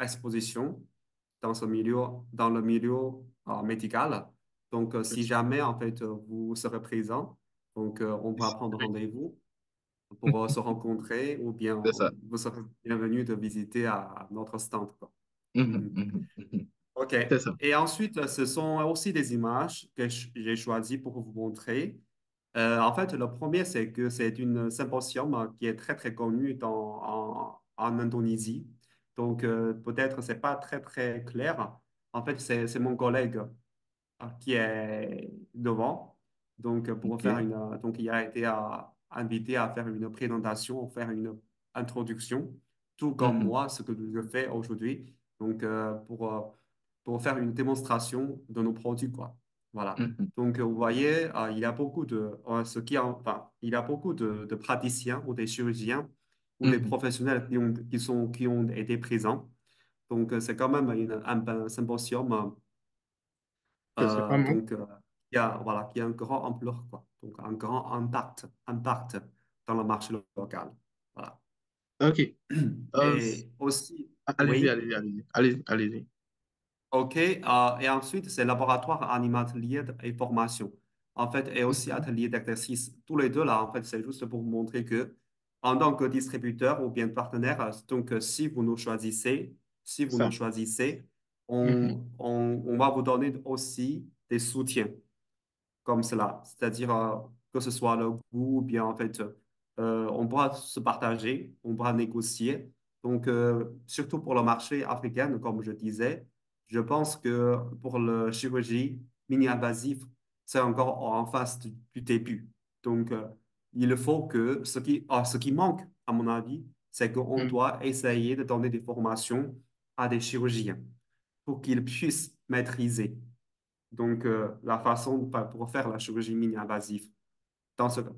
exposition dans ce milieu, dans le milieu médical. Donc, si jamais en fait vous serez présent, donc on pourra prendre rendez-vous pour se rencontrer ou bien C'est ça. vous serez bienvenu de visiter à notre stand, quoi. Mhm, Mhm. mhm, mhm. OK. C'est ça. Et ensuite, ce sont aussi des images que j'ai choisies pour vous montrer. En fait, le premier, c'est que c'est une symposium qui est très, très connue en Indonésie. Donc, peut-être c'est pas très, très clair. En fait, c'est mon collègue qui est devant. Donc, OK. donc il a été invité à faire une présentation, faire une introduction, tout comme Mhm, moi, ce que je fais aujourd'hui. Donc, pour faire une démonstration de nos produits, quoi. Voilà. mhm, Donc, vous voyez, il y a beaucoup enfin, il y a beaucoup de praticiens ou des chirurgiens ou des mhm. professionnels qui ont été présents. Donc, c'est quand même un symposium C'est pas mal. voilà, qui a un grand ampleur, quoi. Donc, un grand impact dans le marché local. Voilà. OK. Euh, Et aussi, allez-y, oui. allez-y, allez-y. Allez-y, allez-y. OK. Et ensuite, c'est laboratoire animalier et formation. En fait, et aussi Mhm. atelier d'exercice. Tous les deux, là, en fait, c'est juste pour vous montrer que, en tant que distributeur ou bien partenaire, donc, si vous nous Ça. choisissez, Mhm, on va vous donner aussi des soutiens comme cela. C'est-à-dire que ce soit le goût, ou bien en fait, on pourra se partager, on pourra négocier. Donc, surtout pour le marché africain, comme je disais, je pense que pour la chirurgie mini-invasive, c'est encore en phase du début. Donc, il faut que ce qui manque, à mon avis, c'est qu'on mhm. doit essayer de donner des formations à des chirurgiens pour qu'ils puissent maîtriser donc, la façon pour faire la chirurgie mini-invasive.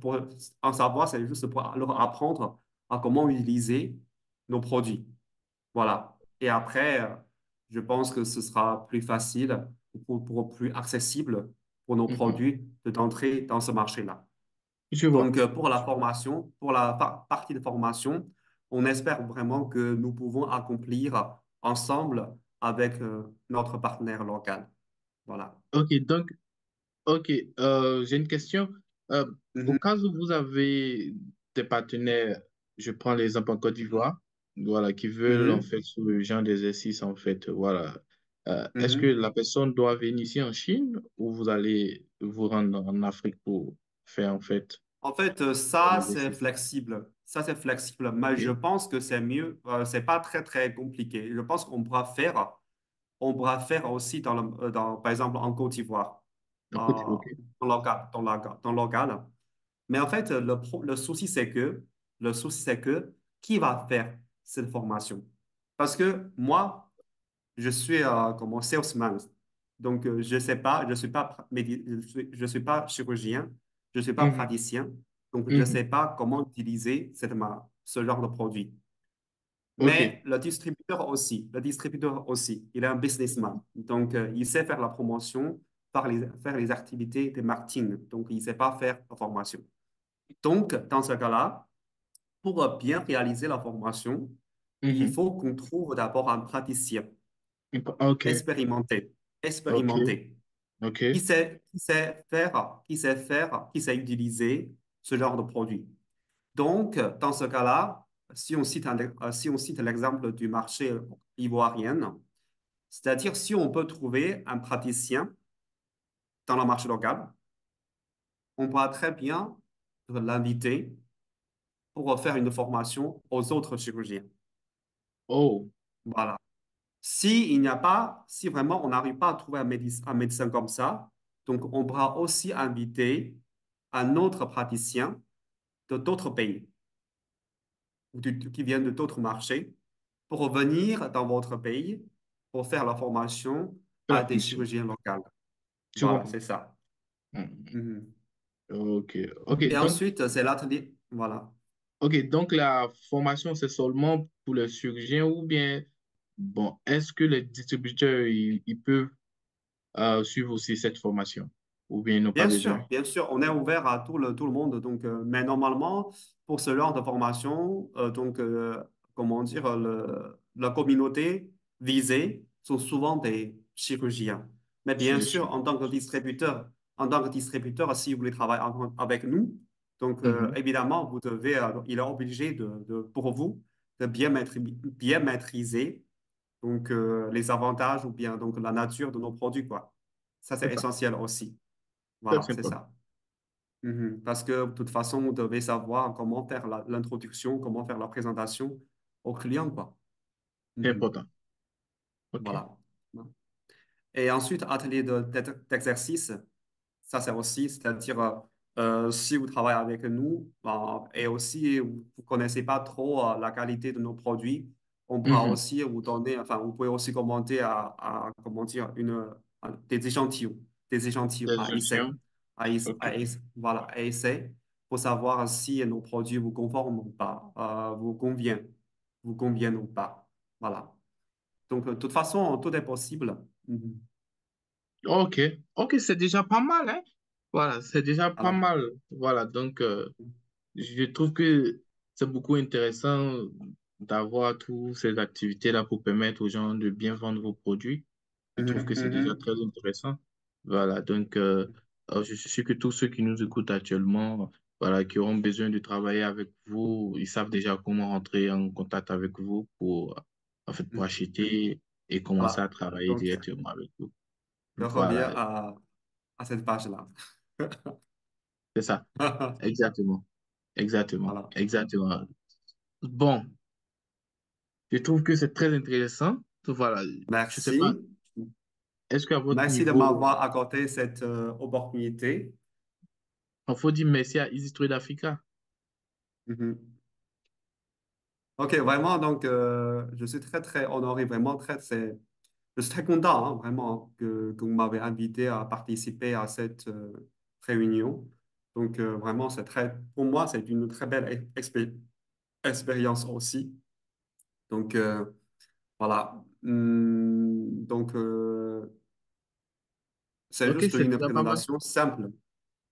Pour en savoir, c'est juste pour leur apprendre à comment utiliser nos produits. Voilà. Et après, je pense que ce sera plus facile plus accessible pour nos Mhm. produits d'entrer dans ce marché-là. Je vois. Donc, pour la formation, pour la partie de formation, on espère vraiment que nous pouvons accomplir ensemble avec notre partenaire local. Voilà. OK, donc, OK, j'ai une question. Euh, Au Mhm. cas où vous avez des partenaires, je prends l'exemple en Côte d'Ivoire, voilà, qui veulent en Mhm. fait ce genre d'exercice, en fait, voilà. Est-ce que Mhm. la personne doit venir ici en Chine ou vous allez vous rendre en Afrique pour faire en fait En fait, l'exercice? Ça, c'est flexible. Mais je OK, pense que c'est mieux. C'est pas très, très compliqué. Je pense on pourra faire aussi par exemple, en Côte d'Ivoire, OK, euh, OK. dans le local. Mais en fait, le souci, c'est que le souci, c'est que qui va faire cette formation? Parce que moi, je suis comme un salesman. Donc, je sais pas, je suis pas, je suis pas chirurgien, je suis pas Mhm, praticien. Donc, je sais mhm. pas comment utiliser ce genre de produit. OK. Mais le distributeur aussi, il est un businessman. Donc, il sait faire la promotion, faire les activités de marketing. Donc, il ne sait pas faire la formation. Donc, dans ce cas-là, pour bien réaliser la formation, il Mhm. faut qu'on trouve d'abord un praticien OK. expérimenté, OK. expérimenté, OK. qui sait utiliser ce genre de produit. Donc, dans ce cas-là, si on cite l'exemple du marché ivoirien, c'est-à-dire si on peut trouver un praticien dans le marché local, on pourra très bien l'inviter pour faire une formation aux autres chirurgiens. Oh, Voilà. Si il n'y a pas, si vraiment on n'arrive pas à trouver un médecin comme ça, donc on pourra aussi inviter un autre praticien de d'autres pays ou qui viennent de d'autres marchés pour venir dans votre pays pour faire la formation la à des fonction. chirurgiens locaux. Je Voilà, comprends. c'est ça. Mhm. Mhm. OK. OK. Et Donc, ensuite, c'est l'atelier. Voilà. OK. Donc, la formation, c'est seulement pour les chirurgiens ou bien, bon, est-ce que les distributeurs, ils peuvent suivre aussi cette formation ou bien ils n'ont pas besoin? Bien sûr, on est ouvert à tout le monde. Donc, mais normalement, pour ce genre de formation, comment dire, la communauté visée sont souvent des chirurgiens. Mais C'est bien des sûr, chirurgiens. en tant que distributeur, si vous voulez travailler avec nous, donc Mhm. évidemment, il est obligé pour vous de bien maîtriser donc les avantages ou bien donc la nature de nos produits, quoi. Ça, c'est C'est ça. essentiel aussi. Très Voilà, c'est sympa. ça. Mhm. Parce que de toute façon, vous devez savoir comment faire l'introduction, comment faire la présentation au client, quoi. C'est Mhm. important. OK. Voilà. Et ensuite, atelier d'exercice, ça c'est aussi, c'est-à-dire si vous travaillez avec nous et aussi vous ne connaissez pas trop la qualité de nos produits, on pourra Mhm. aussi vous donner, enfin, vous pouvez aussi commenter comment dire, des échantillons Des à essai, instructions. OK. voilà, à essai, pour savoir si nos produits vous conforment ou pas, vous conviennent ou pas. Voilà. Donc, de toute façon, tout est possible. Mhm. OK. OK, c'est déjà pas mal, hein? Voilà, c'est déjà pas Voilà. mal. Voilà, donc, je trouve que c'est beaucoup intéressant d'avoir toutes ces activités-là pour permettre aux gens de bien vendre vos produits. Je trouve que Mhm, c'est déjà mhm, très intéressant. Voilà, donc je suis sûr que tous ceux qui nous écoutent actuellement, voilà, qui auront besoin de travailler avec vous, ils savent déjà comment rentrer en contact avec vous pour, en fait, pour mhm. acheter et commencer à Voilà. travailler Donc, directement avec vous. je reviens Voilà, à cette page-là. c'est ça. Exactement. Exactement. Voilà. Exactement. Bon, je trouve que c'est très intéressant. Voilà, je sais pas, Merci. est-ce qu'à votre Merci de niveau, m'avoir accordé cette opportunité. il faut dire merci à Easy Trade Africa? Mhm. OK, vraiment, donc, je suis très, très honoré, vraiment, je suis très content, hein, vraiment, que vous m'avez invité à participer à cette réunion. Donc, vraiment, pour moi, c'est une très belle expérience aussi. Donc, voilà. Donc, c'est Ok, juste c'est une déjà pas mal. présentation simple.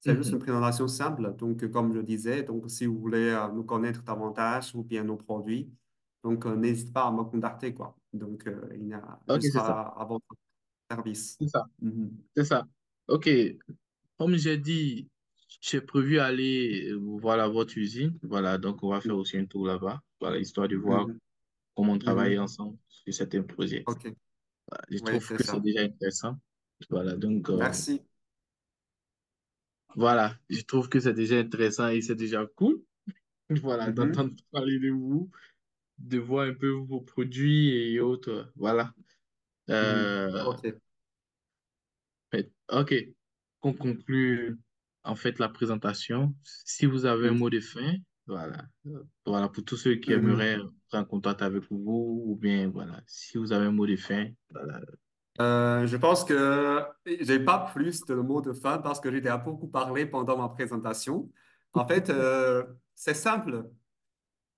C'est juste une Mhm. présentation simple. Donc, comme je disais, donc, si vous voulez nous connaître davantage ou bien nos produits, donc, n'hésitez pas à me contacter, quoi. Donc, je Ok, c'est serai ça. à votre service. C'est ça. Mhm. C'est ça. Ok, comme j'ai dit, j'ai prévu aller voir votre usine. Voilà, donc on va faire aussi un tour là-bas. Voilà, histoire de voir Mhm. comment on travaille Mhm. ensemble sur certains projets. OK. Voilà, je Oui, trouve c'est que c'est ça. déjà intéressant. Voilà, donc Merci. voilà, je trouve que c'est déjà intéressant et c'est déjà cool. Voilà, Mhm. d'entendre parler de vous, de voir un peu vos produits et autres. Voilà. Mhm. Euh, OK. ok, qu'on conclut en fait la présentation. Si vous avez un Mhm. mot de fin. Voilà. Voilà, pour tous ceux qui Mhm. aimeraient prendre contact avec vous, ou bien, voilà, si vous avez un mot de fin, voilà. Je pense que j'ai pas plus de mots de fin parce que j'ai déjà beaucoup parlé pendant ma présentation. En fait, c'est simple.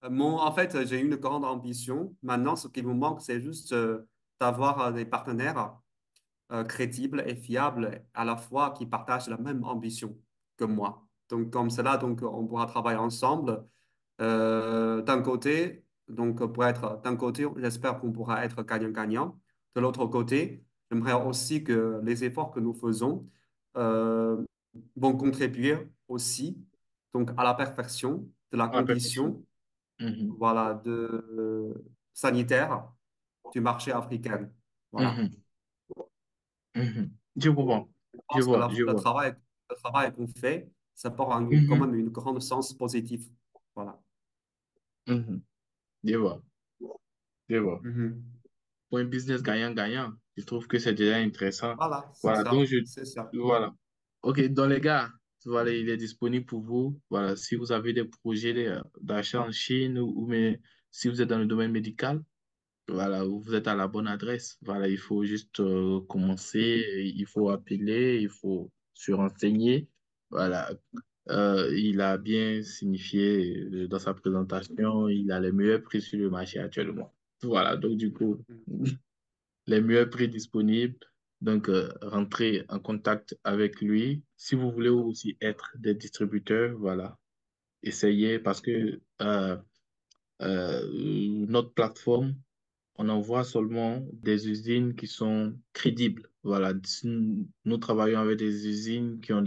En fait, j'ai une grande ambition. Maintenant, ce qui me manque, c'est juste d'avoir des partenaires crédibles et fiables à la fois qui partagent la même ambition que moi. Donc, comme cela, donc, on pourra travailler ensemble. D'un côté, d'un côté, j'espère qu'on pourra être gagnant-gagnant. De l'autre côté, j'aimerais aussi que les efforts que nous faisons euh, vont contribuer aussi donc à la perfection de la À la perfection. condition Mhm. voilà, sanitaire du marché africain. Voilà. Mhm. Mhm. Je comprends. Je Je pense que vois, je vois. le travail qu'on fait, ça porte quand Mhm. même une grande sens positif. Voilà. Mhm. Je vois, je vois. Mhm. Pour un business gagnant-gagnant, je trouve que c'est déjà intéressant. Voilà, c'est Voilà, donc ça, c'est ça. voilà. OK, dans les gars, voilà, il est disponible pour vous. Voilà, si vous avez des projets d'achat en Chine ou mais si vous êtes dans le domaine médical, voilà, vous êtes à la bonne adresse. Voilà, il faut juste commencer, il faut appeler, il faut se renseigner. Voilà, il a bien signifié dans sa présentation, il a les meilleurs prix sur le marché actuellement. Voilà, donc du coup, Mhm. les meilleurs prix disponibles. Donc, rentrez en contact avec lui. Si vous voulez aussi être des distributeurs, voilà, essayez parce que notre plateforme, on envoie seulement des usines qui sont crédibles. Voilà, nous travaillons avec des usines qui ont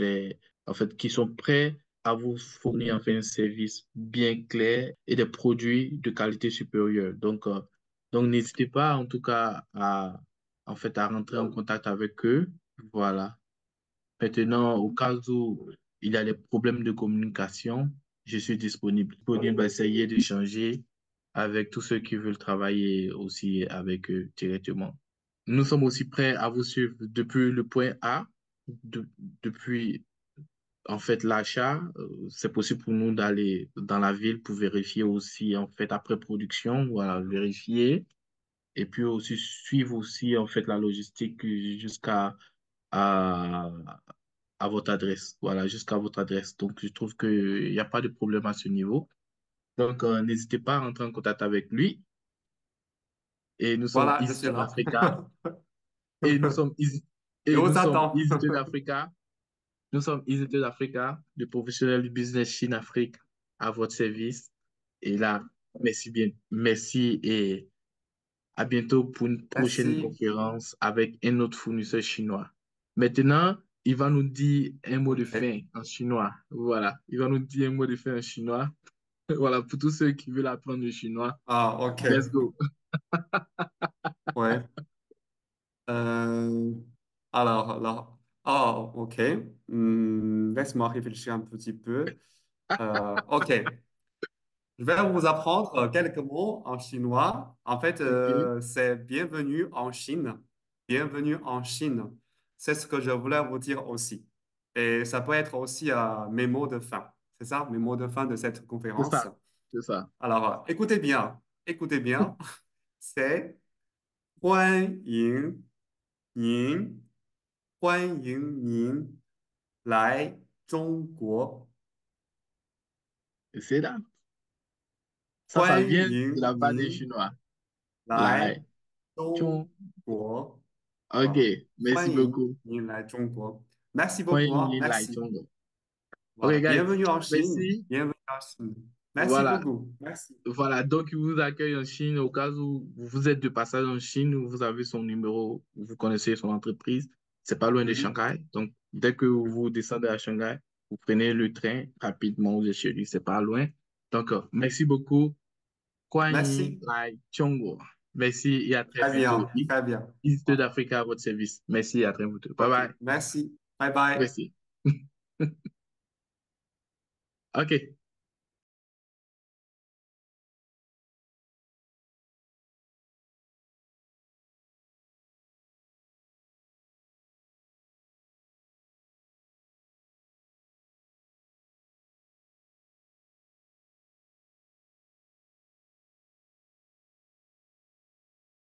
en fait, qui sont prêts à vous fournir enfin, un service bien clair et des produits de qualité supérieure. Donc n'hésitez pas, en tout cas, en fait, à rentrer en contact avec eux. Voilà. Maintenant, au cas où il y a des problèmes de communication, je suis disponible. Disponible à essayer d'échanger avec tous ceux qui veulent travailler aussi avec eux directement. Nous sommes aussi prêts à vous suivre depuis le point A, de- depuis en fait l'achat. C'est possible pour nous d'aller dans la ville pour vérifier aussi en fait après production, voilà, vérifier et puis aussi suivre aussi en fait la logistique jusqu'à à, à votre adresse. Voilà, jusqu'à votre adresse. Donc, je trouve qu'il n'y a pas de problème à ce niveau. Donc, n'hésitez pas à rentrer en contact avec lui. Et nous sommes Voilà, je suis Easter là. Africa. Et nous sommes, Et et on nous sommes s'attend. Easter Africa. Nous sommes Easter Africa, le professionnel du business Chine-Afrique à votre service. Et là, merci bien. Merci et à bientôt pour une prochaine Merci. conférence avec un autre fournisseur chinois. Maintenant, il va nous dire un mot de OK. fin en chinois. Voilà, il va nous dire un mot de fin en chinois. Voilà, pour tous ceux qui veulent apprendre le chinois, Ah, OK. let's go. Ouais. Euh, OK. Laisse-moi réfléchir un petit peu. OK. Je vais vous apprendre quelques mots en chinois. En fait, OK, c'est bienvenue en Chine. Bienvenue en Chine. C'est ce que je voulais vous dire aussi. Et ça peut être aussi mes mots de fin. C'est ça, mes mots de fin de cette c'est conférence. ça, c'est ça. Alors, écoutez bien. Écoutez bien. C'est 欢迎您，欢迎您来中国，C'est là. Ça 欢 vient de 迎 la part des 您 Chinois. 来 Lai, 中 Chong. 国。voilà，OK, merci 欢迎 beaucoup. 您来中国。Merci beaucoup, hein, Huanyin Lai merci. Chong. Voilà, OK, guys, bienvenue en Chine, merci. bienvenue en Chine. Merci Voilà. beaucoup, merci. Voilà, donc il vous accueille en Chine au cas où vous êtes de passage en Chine, où vous avez son numéro, vous connaissez son entreprise, c'est pas loin de Mhm. Shanghai. Donc, dès que vous descendez à Shanghai, vous prenez le train rapidement, vous êtes chez lui, c'est pas loin. Donc, merci beaucoup. Kuan Yin Merci, Lai Chongguo. Merci et à très très bientôt. bien, très bien. East Voilà. d'Africa à votre service. Merci et à très bientôt. Bye OK, bye. merci. Bye bye. Merci. OK.